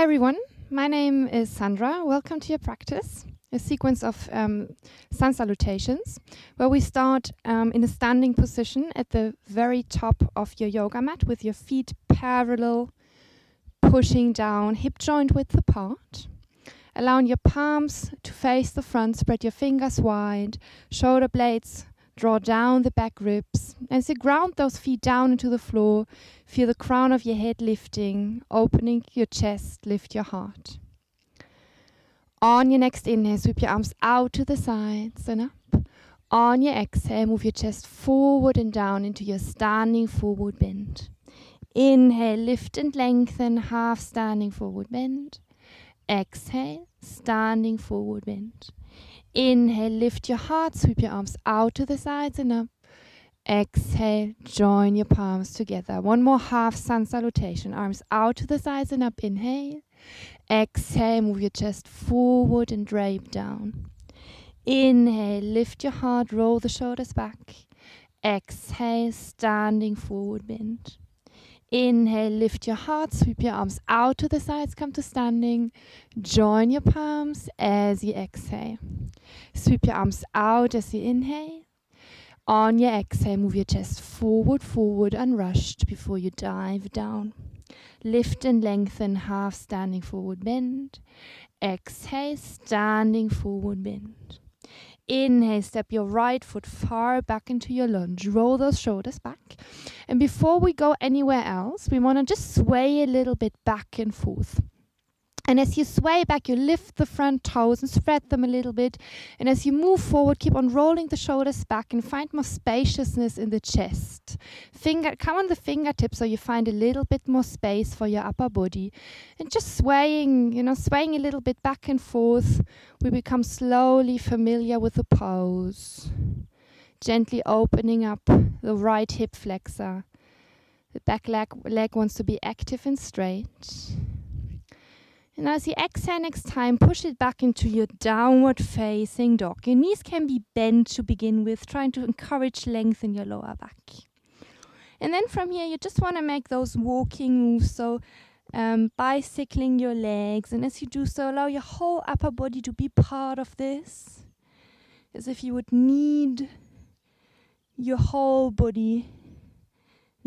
everyone, my name is Sandra. Welcome to your practice, a sequence of sun salutations, where we start in a standing position at the very top of your yoga mat with your feet parallel, pushing down, hip joint width apart. Allowing your palms to face the front, spread your fingers wide, shoulder blades draw down the back ribs. As you ground those feet down into the floor, feel the crown of your head lifting, opening your chest, lift your heart. On your next inhale, sweep your arms out to the sides and up. On your exhale, move your chest forward and down into your standing forward bend. Inhale, lift and lengthen, half standing forward bend. Exhale, standing forward bend. Inhale, lift your heart, sweep your arms out to the sides and up. Exhale, join your palms together. One more half sun salutation. Arms out to the sides and up. Inhale. Exhale, move your chest forward and drape down. Inhale, lift your heart, roll the shoulders back. Exhale, standing forward bend. Inhale, lift your heart, sweep your arms out to the sides, come to standing. Join your palms as you exhale. Sweep your arms out as you inhale. On your exhale, move your chest forward, forward, unrushed before you dive down. Lift and lengthen, half standing forward bend. Exhale, standing forward bend. Inhale, step your right foot far back into your lunge. Roll those shoulders back. And before we go anywhere else, we want to just sway a little bit back and forth. And as you sway back, you lift the front toes and spread them a little bit. And as you move forward, keep on rolling the shoulders back and find more spaciousness in the chest. Come on the fingertips so you find a little bit more space for your upper body. And just swaying, swaying a little bit back and forth, we become slowly familiar with the pose. Gently opening up the right hip flexor. The back leg wants to be active and straight. And as you exhale next time, push it back into your downward facing dog. Your knees can be bent to begin with, trying to encourage length in your lower back. And then from here, you just want to make those walking moves, so bicycling your legs. And as you do so, allow your whole upper body to be part of this, as if you would knead your whole body,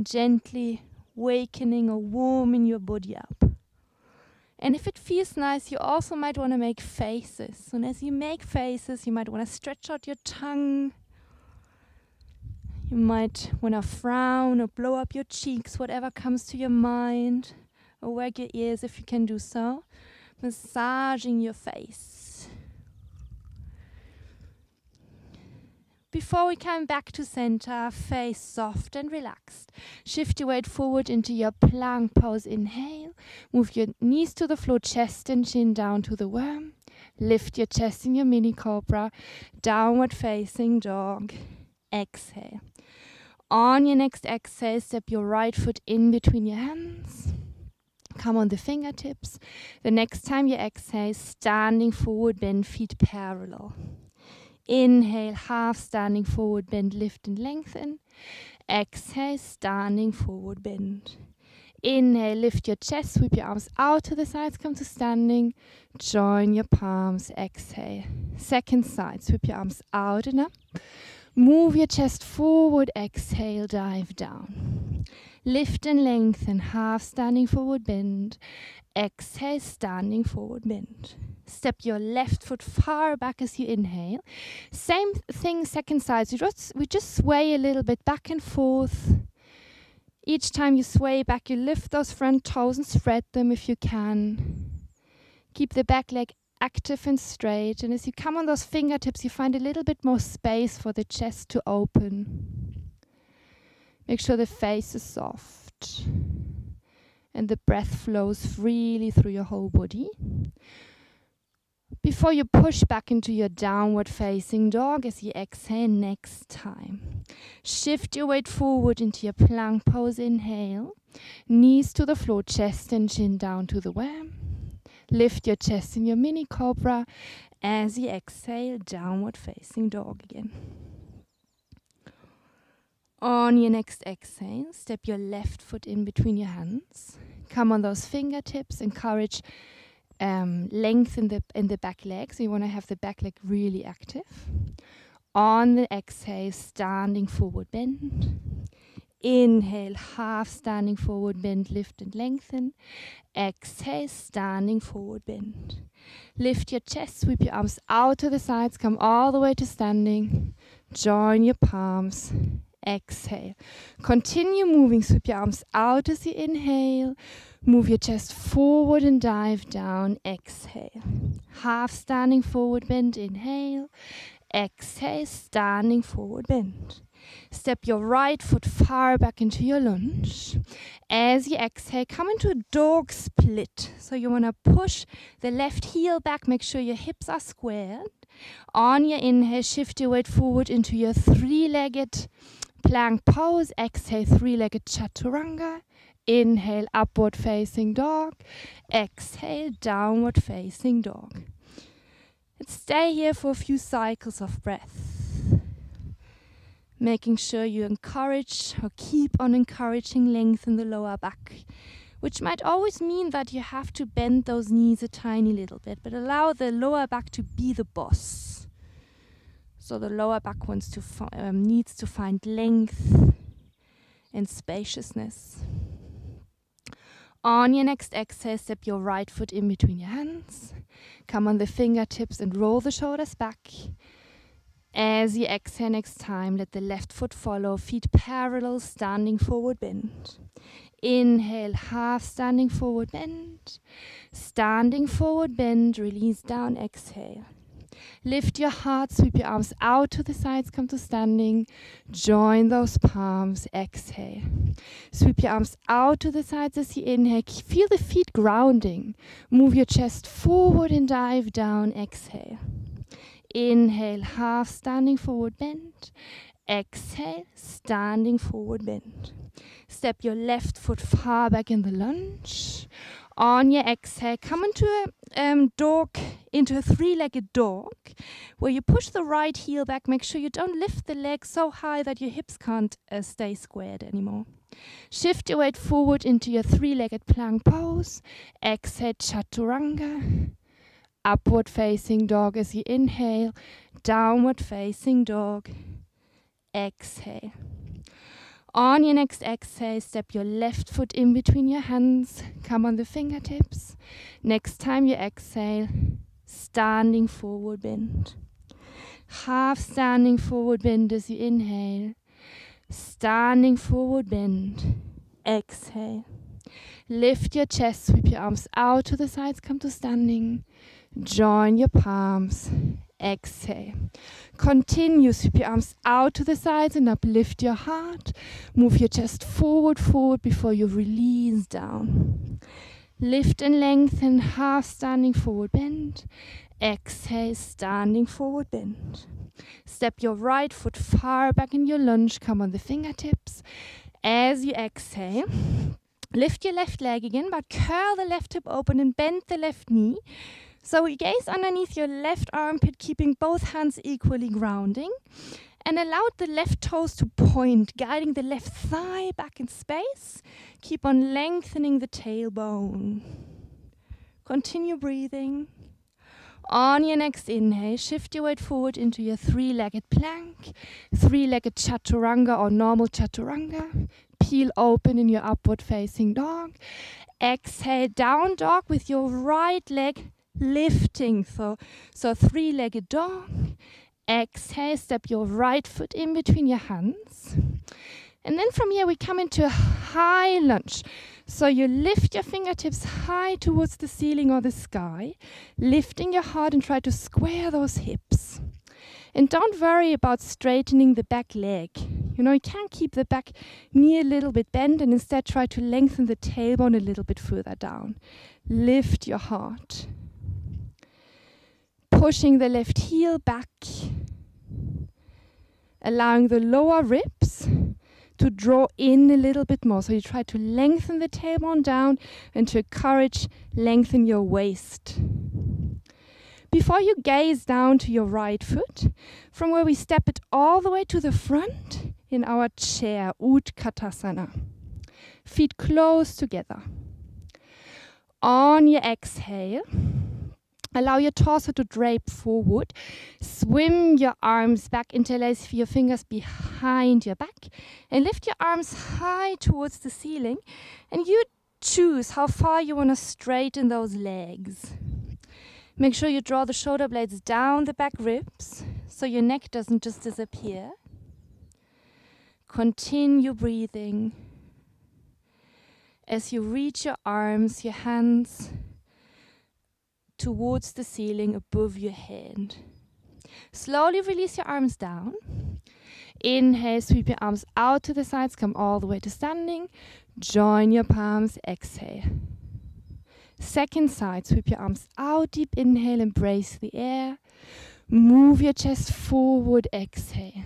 gently wakening or warming your body up. And if it feels nice, you also might want to make faces. And as you make faces, you might want to stretch out your tongue. You might want to frown or blow up your cheeks, whatever comes to your mind. Or wag your ears if you can do so. Massaging your face. Before we come back to center, face soft and relaxed. Shift your weight forward into your plank pose. Inhale. Move your knees to the floor, chest and chin down to the worm. Lift your chest in your mini cobra. Downward facing dog. Exhale. On your next exhale, step your right foot in between your hands. Come on the fingertips. The next time you exhale, standing forward, bend feet parallel. Inhale, half standing forward bend, lift and lengthen. Exhale, standing forward bend. Inhale, lift your chest, sweep your arms out to the sides, come to standing. Join your palms, exhale. Second side, sweep your arms out and up. Move your chest forward, exhale, dive down. Lift and lengthen, half standing forward bend. Exhale, standing forward bend. Step your left foot far back as you inhale. Same thing, second side. We just sway a little bit back and forth. Each time you sway back, you lift those front toes and spread them if you can. Keep the back leg active and straight. And as you come on those fingertips, you find a little bit more space for the chest to open. Make sure the face is soft and the breath flows freely through your whole body. Before you push back into your downward facing dog as you exhale next time. Shift your weight forward into your plank pose. Inhale. Knees to the floor, chest and chin down to the worm. Lift your chest in your mini cobra as you exhale, downward facing dog again. On your next exhale, step your left foot in between your hands. Come on those fingertips. Encourage length in the back leg. So you want to have the back leg really active. On the exhale, standing forward bend. Inhale, half standing forward bend, lift and lengthen. Exhale, standing forward bend. Lift your chest, sweep your arms out to the sides, come all the way to standing. Join your palms. Exhale. Continue moving, sweep your arms out as you inhale. Move your chest forward and dive down. Exhale. Half standing forward bend, inhale. Exhale, standing forward bend. Step your right foot far back into your lunge. As you exhale, come into a dog split. So you want to push the left heel back, make sure your hips are squared. On your inhale, shift your weight forward into your three-legged plank pose. Exhale, three-legged chaturanga. Inhale, upward facing dog. Exhale, downward facing dog. Let's stay here for a few cycles of breath. Making sure you encourage or keep on encouraging length in the lower back, which might always mean that you have to bend those knees a tiny little bit, but allow the lower back to be the boss. So the lower back needs to find length and spaciousness. On your next exhale, step your right foot in between your hands. Come on the fingertips and roll the shoulders back. As you exhale next time, let the left foot follow, feet parallel, standing forward bend. Inhale, half standing forward bend. Standing forward bend, release down, exhale. Lift your heart, sweep your arms out to the sides, come to standing. Join those palms, exhale. Sweep your arms out to the sides as you inhale. Feel the feet grounding. Move your chest forward and dive down, exhale. Inhale, half standing forward bend. Exhale, standing forward bend. Step your left foot far back in the lunge. On your exhale, come into a three-legged dog, where you push the right heel back. Make sure you don't lift the leg so high that your hips can't stay squared anymore. Shift your weight forward into your three-legged plank pose. Exhale, chaturanga. Upward facing dog as you inhale. Downward facing dog. Exhale. On your next exhale, step your left foot in between your hands. Come on the fingertips. Next time you exhale, standing forward bend. Half standing forward bend as you inhale. Standing forward bend. Exhale. Lift your chest, sweep your arms out to the sides, come to standing. Join your palms. Exhale. Continue, sweep your arms out to the sides and uplift your heart. Move your chest forward before you release down. Lift and lengthen, half standing forward bend. Exhale, standing forward bend. Step your right foot far back in your lunge, come on the fingertips. As you exhale, lift your left leg again, but curl the left hip open and bend the left knee. So you gaze underneath your left armpit, keeping both hands equally grounding. And allow the left toes to point, guiding the left thigh back in space. Keep on lengthening the tailbone. Continue breathing. On your next inhale, shift your weight forward into your three-legged plank, three-legged chaturanga or normal chaturanga. Peel open in your upward facing dog. Exhale, down dog with your right leg lifting, so three-legged dog. Exhale, step your right foot in between your hands. And then from here we come into a high lunge. So you lift your fingertips high towards the ceiling or the sky, lifting your heart and try to square those hips. And don't worry about straightening the back leg. You can keep the back knee a little bit bent and instead try to lengthen the tailbone a little bit further down. Lift your heart. Pushing the left heel back, allowing the lower ribs to draw in a little bit more. So you try to lengthen the tailbone down and to encourage lengthen your waist. Before you gaze down to your right foot, from where we step it all the way to the front, in our chair, Utkatasana. Feet close together. On your exhale, allow your torso to drape forward. Swim your arms back, interlace your fingers behind your back, and lift your arms high towards the ceiling. And you choose how far you want to straighten those legs. Make sure you draw the shoulder blades down the back ribs so your neck doesn't just disappear. Continue breathing as you reach your arms, your hands towards the ceiling above your head. Slowly release your arms down. Inhale, sweep your arms out to the sides, come all the way to standing. Join your palms, exhale. Second side, sweep your arms out, deep inhale, embrace the air. Move your chest forward, exhale.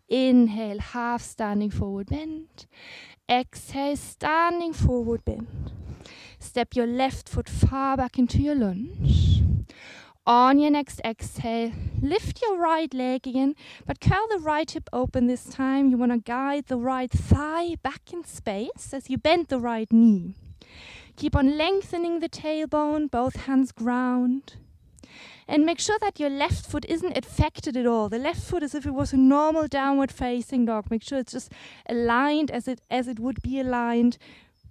Inhale, half standing forward bend. Exhale, standing forward bend. Step your left foot far back into your lunge. On your next exhale, lift your right leg again, but curl the right hip open this time. You want to guide the right thigh back in space as you bend the right knee. Keep on lengthening the tailbone, both hands ground. And make sure that your left foot isn't affected at all. The left foot is if it was a normal downward facing dog. Make sure it's just aligned as it would be aligned,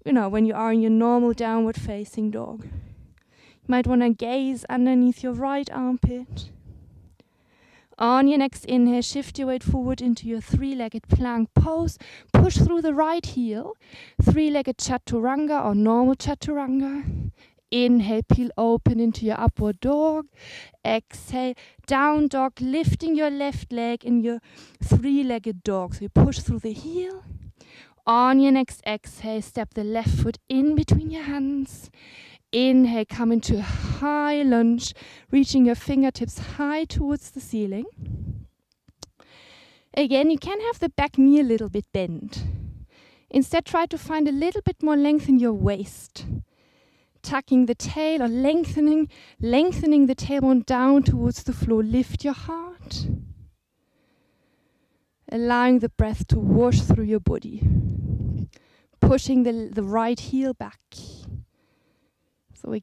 when you are in your normal downward facing dog. You might want to gaze underneath your right armpit. On your next inhale, shift your weight forward into your three-legged plank pose. Push through the right heel. Three-legged chaturanga or normal chaturanga. Inhale, peel open into your upward dog. Exhale, down dog, lifting your left leg in your three-legged dog. So you push through the heel. On your next exhale, step the left foot in between your hands. Inhale, come into a high lunge, reaching your fingertips high towards the ceiling. Again, you can have the back knee a little bit bent. Instead, try to find a little bit more length in your waist. Tucking the tail or lengthening the tailbone down towards the floor. Lift your heart. Allowing the breath to wash through your body. Pushing the right heel back. So we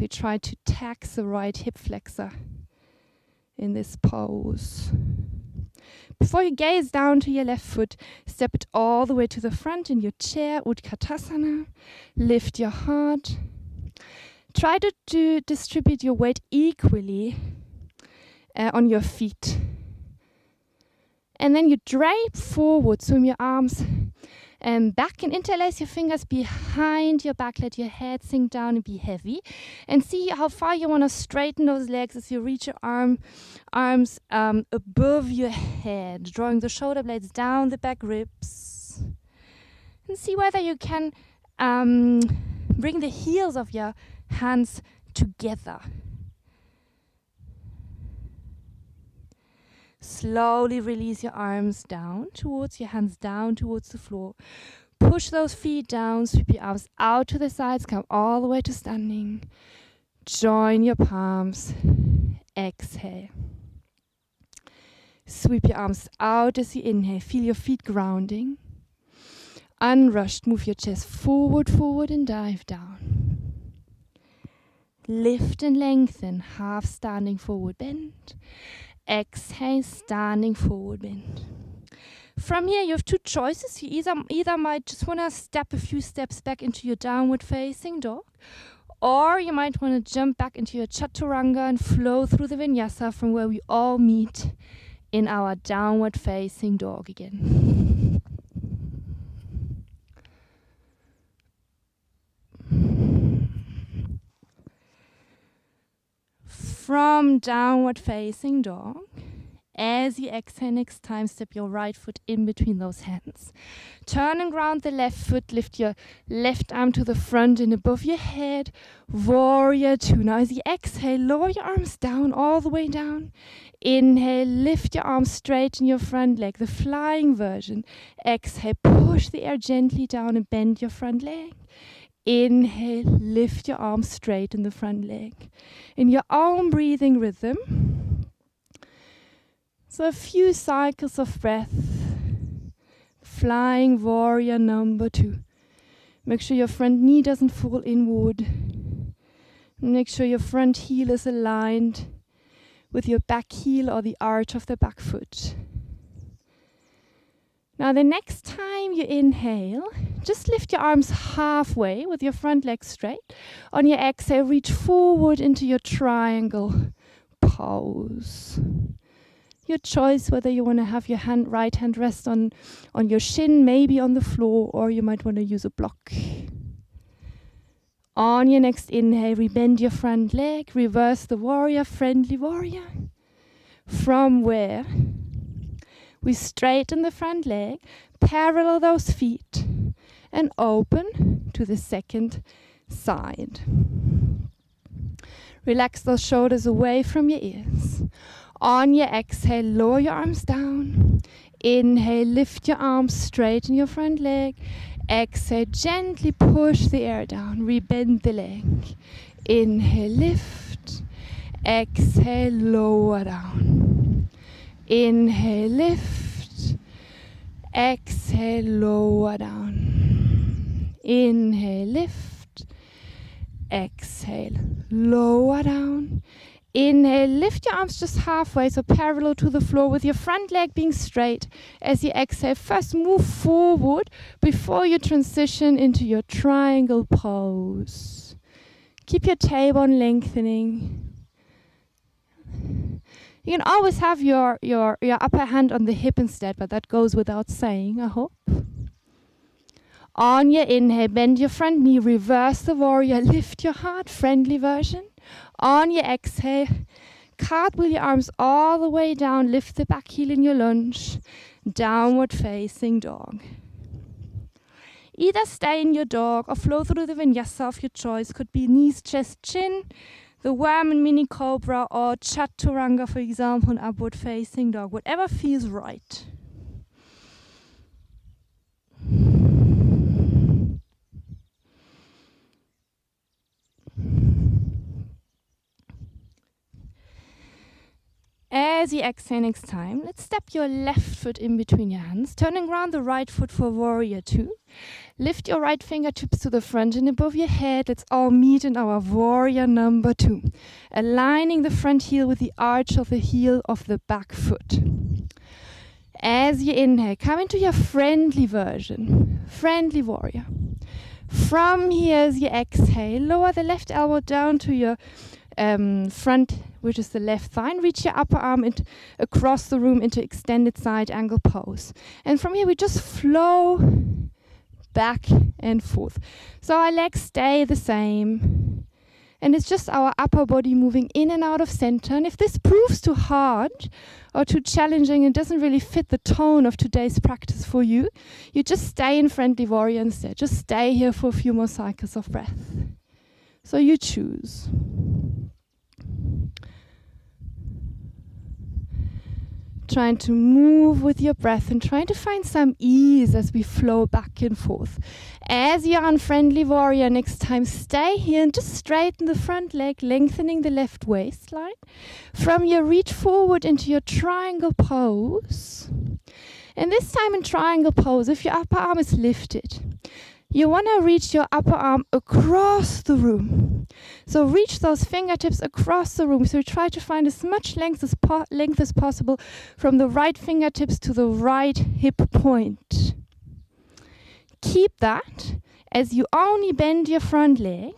try to tax the right hip flexor in this pose. Before you gaze down to your left foot, step it all the way to the front in your chair, Utkatasana. Lift your heart. Try to distribute your weight equally on your feet. And then you drape forward, swim your arms back and interlace your fingers behind your back. Let your head sink down and be heavy. And see how far you want to straighten those legs as you reach your arms above your head, drawing the shoulder blades down the back ribs. And see whether you can bring the heels of your hands together. Slowly release your arms down towards your hands, down towards the floor. Push those feet down, sweep your arms out to the sides, come all the way to standing. Join your palms. Exhale. Sweep your arms out as you inhale. Feel your feet grounding. Unrushed, move your chest forward, and dive down. Lift and lengthen, half standing forward bend. Exhale, standing forward bend. From here, you have two choices. You either might just want to step a few steps back into your downward facing dog, or you might want to jump back into your chaturanga and flow through the vinyasa from where we all meet in our downward facing dog again. From downward facing dog, as you exhale next time, step your right foot in between those hands. Turn and ground the left foot, lift your left arm to the front and above your head. Warrior two. Now as you exhale, lower your arms down, all the way down. Inhale, lift your arms straight in your front leg, the flying version. Exhale, push the air gently down and bend your front leg. Inhale, lift your arms straight in the front leg. In your own breathing rhythm. So a few cycles of breath flying warrior number 2. Make sure your front knee doesn't fall inward. Make sure your front heel is aligned with your back heel or the arch of the back foot. Now the next time you inhale, just lift your arms halfway with your front leg straight. On your exhale, reach forward into your triangle pose. Your choice whether you want to have your right hand rest on your shin, maybe on the floor, or you might want to use a block. On your next inhale, rebend your front leg, reverse the warrior, friendly warrior. From where we straighten the front leg, parallel those feet, and open to the second side. Relax those shoulders away from your ears. On your exhale, lower your arms down. Inhale, lift your arms, straighten your front leg. Exhale, gently push the air down, rebend the leg. Inhale, lift. Exhale, lower down. Inhale, lift. Exhale, lower down. Inhale, lift. Exhale, lower down. Inhale, lift your arms just halfway, so parallel to the floor with your front leg being straight. As you exhale, first move forward before you transition into your triangle pose. Keep your tailbone lengthening. You can always have your upper hand on the hip instead, but that goes without saying, I hope. On your inhale, bend your front knee, reverse the warrior, lift your heart, friendly version. On your exhale, cartwheel your arms all the way down, lift the back heel in your lunge, downward facing dog. Either stay in your dog or flow through the vinyasa of your choice. Could be knees, chest, chin, the worm and mini cobra, or chaturanga, for example, an upward facing dog, whatever feels right. As you exhale next time, let's step your left foot in between your hands, turning around the right foot for warrior 2. Lift your right fingertips to the front and above your head. Let's all meet in our warrior number 2. Aligning the front heel with the arch of the heel of the back foot. As you inhale, come into your friendly version, friendly warrior. From here, as you exhale, lower the left elbow down to your front, which is the left thigh, and reach your upper arm across the room into extended side angle pose. And from here, we just flow back and forth. So our legs stay the same. And it's just our upper body moving in and out of center. And if this proves too hard or too challenging and doesn't really fit the tone of today's practice for you, you just stay in friendly warrior instead. Just stay here for a few more cycles of breath. So you choose. Trying to move with your breath and trying to find some ease as we flow back and forth. As you're on friendly warrior next time, stay here and just straighten the front leg, lengthening the left waistline. From here, reach forward into your triangle pose. And this time in triangle pose, if your upper arm is lifted, you want to reach your upper arm across the room. So reach those fingertips across the room. So try to find as much length as possible from the right fingertips to the right hip point. Keep that as you only bend your front leg.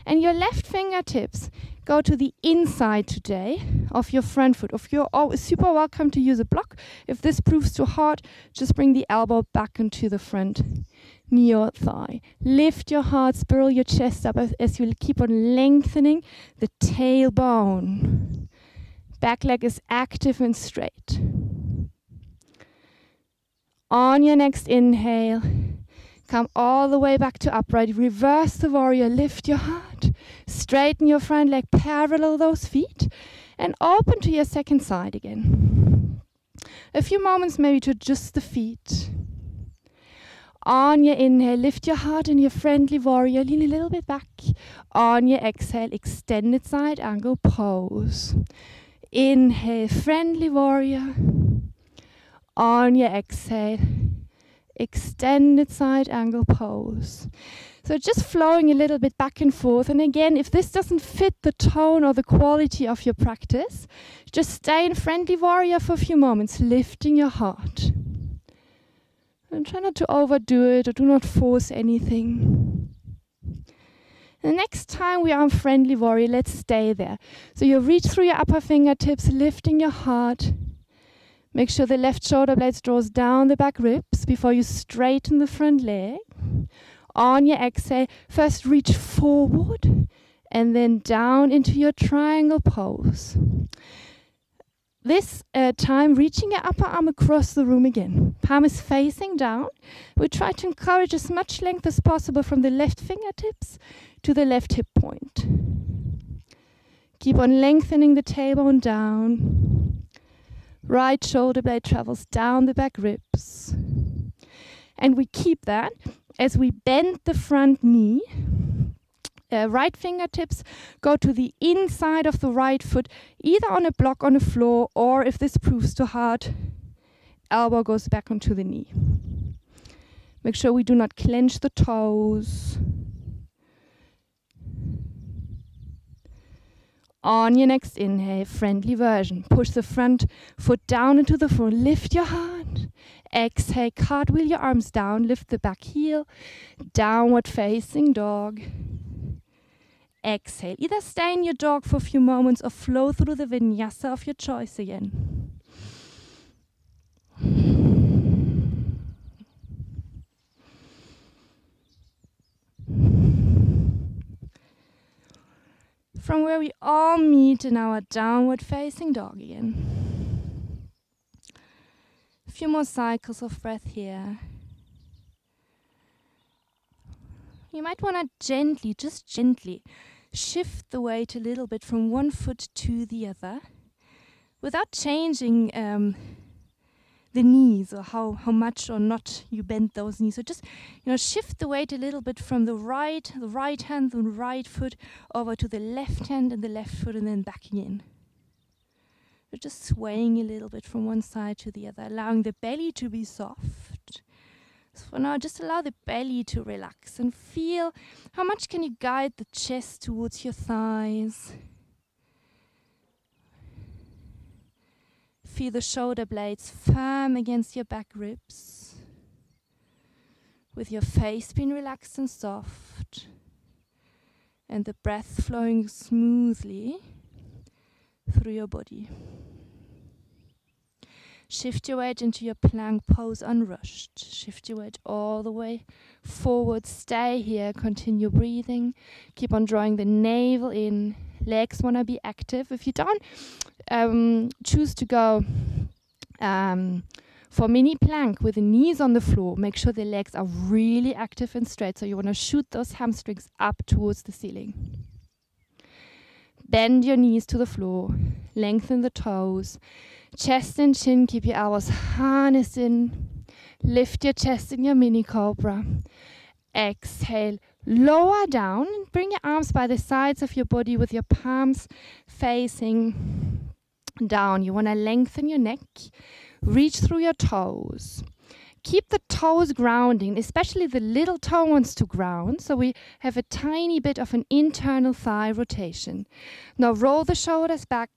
And your left fingertips go to the inside today of your front foot. If you're always super welcome to use a block. If this proves too hard, just bring the elbow back into the front knee or thigh. Lift your heart, spiral your chest up as you keep on lengthening the tailbone. Back leg is active and straight. On your next inhale, come all the way back to upright. Reverse the warrior, lift your heart. Straighten your front leg, parallel those feet, and open to your second side again. A few moments maybe to adjust the feet. On your inhale, lift your heart in your friendly warrior, lean a little bit back. On your exhale, extended side angle pose. Inhale, friendly warrior. On your exhale, extended side angle pose. So just flowing a little bit back and forth. And again, if this doesn't fit the tone or the quality of your practice, just stay in friendly warrior for a few moments, lifting your heart. And try not to overdo it or do not force anything. The next time we are in friendly warrior, let's stay there. So you reach through your upper fingertips, lifting your heart. Make sure the left shoulder blades draws down the back ribs before you straighten the front leg. On your exhale, first reach forward and then down into your triangle pose. This time, reaching your upper arm across the room again. Palm is facing down. We try to encourage as much length as possible from the left fingertips to the left hip point. Keep on lengthening the tailbone down. Right shoulder blade travels down the back ribs. And we keep that as we bend the front knee. Right fingertips go to the inside of the right foot, either on a block on the floor, or if this proves too hard, elbow goes back onto the knee. Make sure we do not clench the toes. On your next inhale, friendly version. Push the front foot down into the floor. Lift your heart. Exhale, cartwheel your arms down. Lift the back heel. Downward facing dog. Exhale. Either stay in your dog for a few moments or flow through the vinyasa of your choice again. From where we all meet in our downward facing dog again. A few more cycles of breath here. You might want to gently, just gently, shift the weight a little bit from one foot to the other without changing the knees or how much or not you bend those knees. So just shift the weight a little bit from the right hand, the right foot over to the left hand and the left foot and then backing in. You're just swaying a little bit from one side to the other, allowing the belly to be soft. So for now, just allow the belly to relax and feel how much can you guide the chest towards your thighs. Feel the shoulder blades firm against your back ribs, with your face being relaxed and soft, and the breath flowing smoothly through your body. Shift your weight into your plank pose unrushed. Shift your weight all the way forward. Stay here. Continue breathing. Keep on drawing the navel in. Legs want to be active. If you don't choose to go for mini plank with the knees on the floor, make sure the legs are really active and straight. So you want to shoot those hamstrings up towards the ceiling. Bend your knees to the floor. Lengthen the toes. Chest and chin, keep your elbows harnessed in. Lift your chest in your mini cobra. Exhale, lower down and bring your arms by the sides of your body with your palms facing down. You want to lengthen your neck. Reach through your toes. Keep the toes grounding, especially the little toe wants to ground. So we have a tiny bit of an internal thigh rotation. Now roll the shoulders back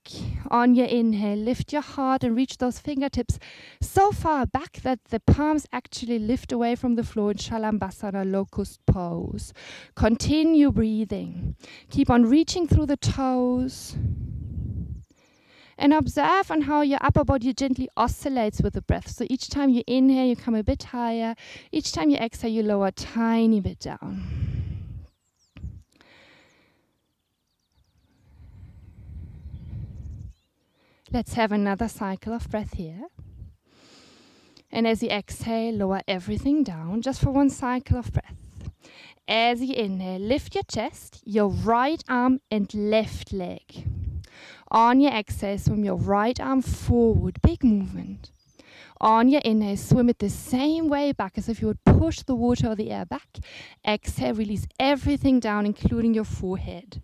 on your inhale. Lift your heart and reach those fingertips so far back that the palms actually lift away from the floor in Shalambhasana, locust pose. Continue breathing. Keep on reaching through the toes. And observe on how your upper body gently oscillates with the breath. So each time you inhale, you come a bit higher. Each time you exhale, you lower a tiny bit down. Let's have another cycle of breath here. And as you exhale, lower everything down, just for one cycle of breath. As you inhale, lift your chest, your right arm and left leg. On your exhale, swim your right arm forward, big movement. On your inhale, swim it the same way back as if you would push the water or the air back. Exhale, release everything down, including your forehead.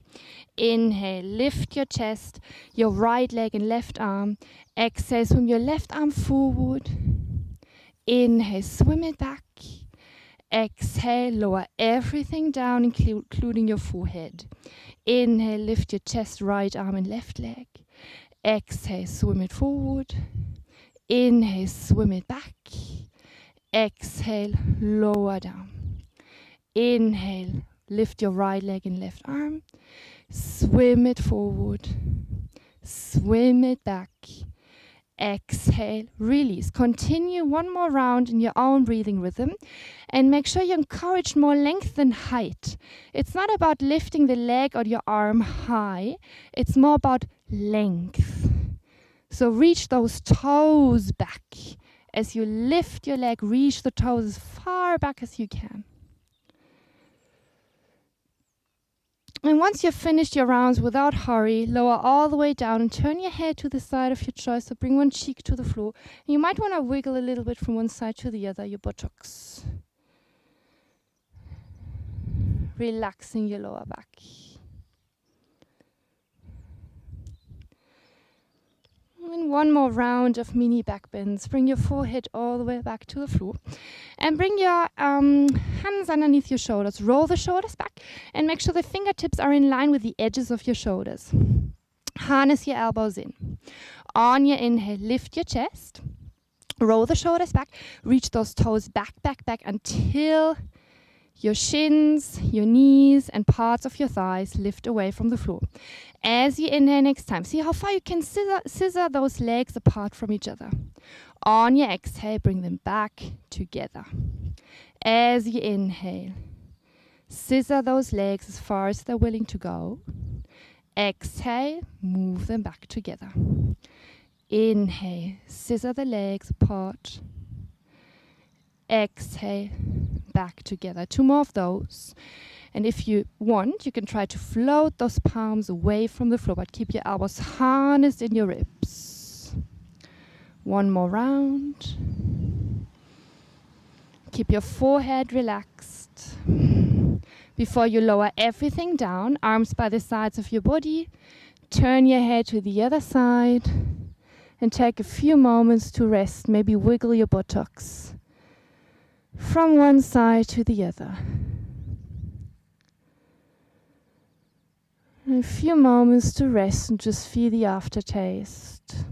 Inhale, lift your chest, your right leg and left arm. Exhale, swim your left arm forward. Inhale, swim it back. Exhale, lower everything down, including your forehead. Inhale, lift your chest, right arm and left leg. Exhale, swim it forward. Inhale, swim it back. Exhale, lower down. Inhale, lift your right leg and left arm. Swim it forward. Swim it back. Exhale, release. Continue one more round in your own breathing rhythm and make sure you encourage more length than height. It's not about lifting the leg or your arm high, it's more about length. So reach those toes back. As you lift your leg, reach the toes as far back as you can. And once you've finished your rounds without hurry, lower all the way down and turn your head to the side of your choice. So bring one cheek to the floor. And you might want to wiggle a little bit from one side to the other, your buttocks. Relaxing your lower back. And one more round of mini back bends. Bring your forehead all the way back to the floor. And bring your hands underneath your shoulders. Roll the shoulders back and make sure the fingertips are in line with the edges of your shoulders. Harness your elbows in. On your inhale, lift your chest. Roll the shoulders back. Reach those toes back, back, back until your shins, your knees, and parts of your thighs lift away from the floor. As you inhale next time, see how far you can scissor those legs apart from each other. On your exhale, bring them back together. As you inhale, scissor those legs as far as they're willing to go. Exhale, move them back together. Inhale, scissor the legs apart. Exhale, back together. 2 more of those. And if you want, you can try to float those palms away from the floor, but keep your elbows harnessed in your ribs. 1 more round. Keep your forehead relaxed. Before you lower everything down, arms by the sides of your body, turn your head to the other side and take a few moments to rest. Maybe wiggle your buttocks from one side to the other. A few moments to rest and just feel the aftertaste.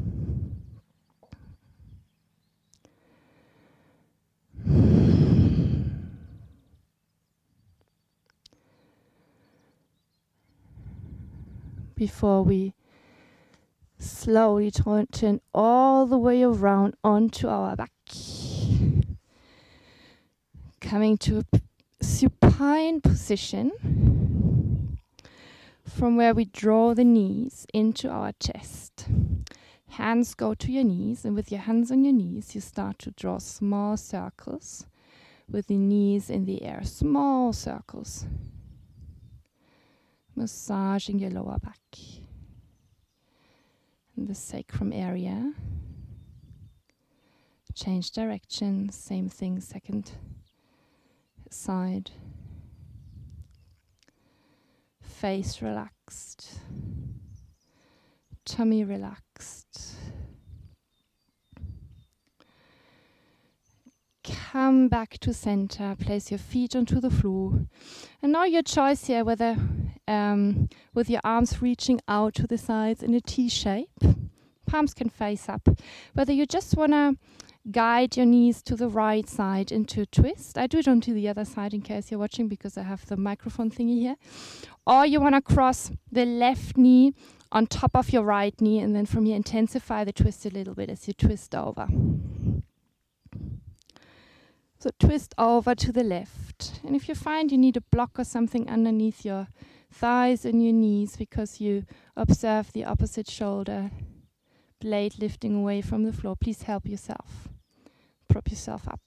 Before we slowly turn all the way around onto our back. Coming to a supine position, from where we draw the knees into our chest. Hands go to your knees, and with your hands on your knees, you start to draw small circles with the knees in the air. Small circles. Massaging your lower back. And the sacrum area. Change direction. Same thing, second side. Face relaxed, tummy relaxed. Come back to center, place your feet onto the floor. And now your choice here whether with your arms reaching out to the sides in a T shape, palms can face up, whether you just want to guide your knees to the right side into a twist. I do it onto the other side in case you're watching because I have the microphone thingy here. Or you want to cross the left knee on top of your right knee and then from here intensify the twist a little bit as you twist over. So twist over to the left. And if you find you need a block or something underneath your thighs and your knees because you observe the opposite shoulder blade lifting away from the floor, please help yourself. Prop yourself up.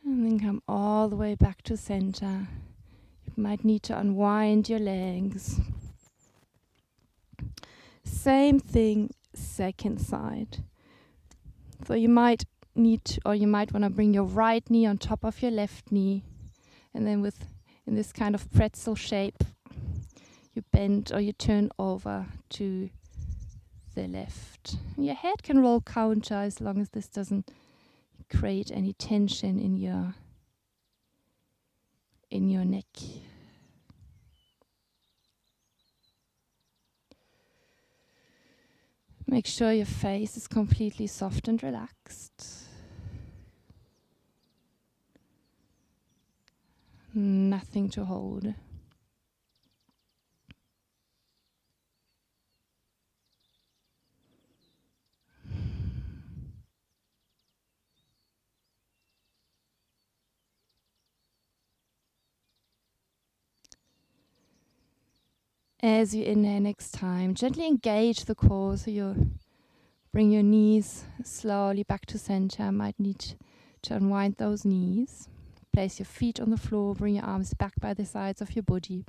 And then come all the way back to center. You might need to unwind your legs. same thing, second side. So you might need to, or you might want to bring your right knee on top of your left knee, and then in this kind of pretzel shape, you bend or you turn over to the left. Your head can roll counter as long as this doesn't create any tension in your neck. Make sure your face is completely soft and relaxed. Nothing to hold. As you inhale next time, gently engage the core, so you bring your knees slowly back to center. Might need to unwind those knees. Place your feet on the floor, bring your arms back by the sides of your body.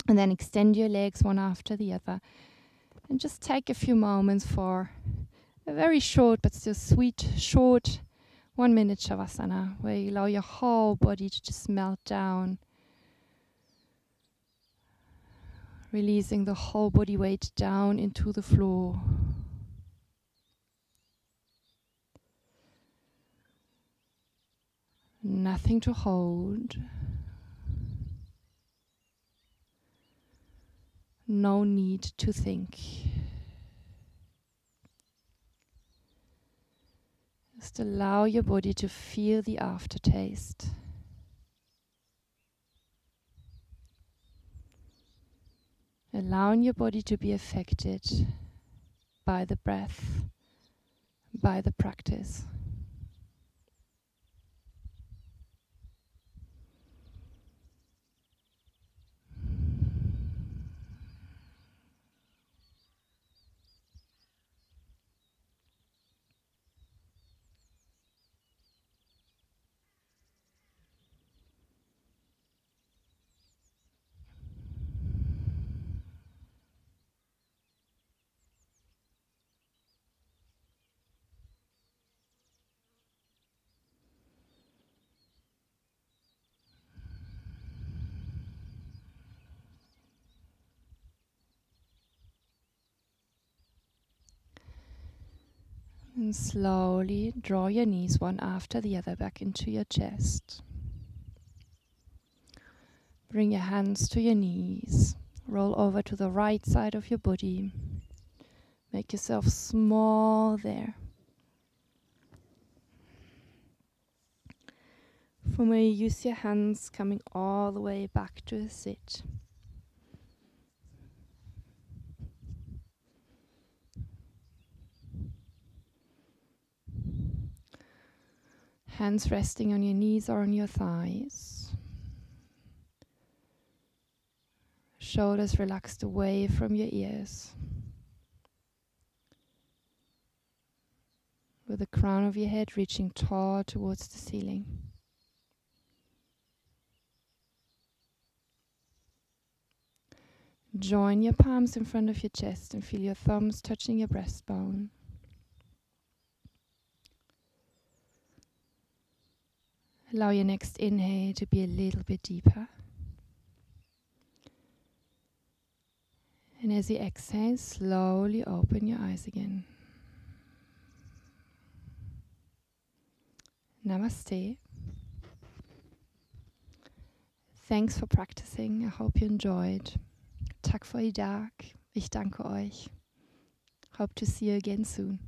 And then extend your legs one after the other. And just take a few moments for a very short but still sweet, short 1 minute Shavasana, where you allow your whole body to just melt down. Releasing the whole body weight down into the floor. Nothing to hold. No need to think. Just allow your body to feel the aftertaste. Allowing your body to be affected by the breath, by the practice. And slowly draw your knees one after the other back into your chest. Bring your hands to your knees. Roll over to the right side of your body. Make yourself small there. From where you use your hands, coming all the way back to a sit. Hands resting on your knees or on your thighs. Shoulders relaxed away from your ears. With the crown of your head reaching tall towards the ceiling. Join your palms in front of your chest and feel your thumbs touching your breastbone. Allow your next inhale to be a little bit deeper. And as you exhale, slowly open your eyes again. Namaste. Thanks for practicing. I hope you enjoyed. Tak for i dag. Ich danke euch. Hope to see you again soon.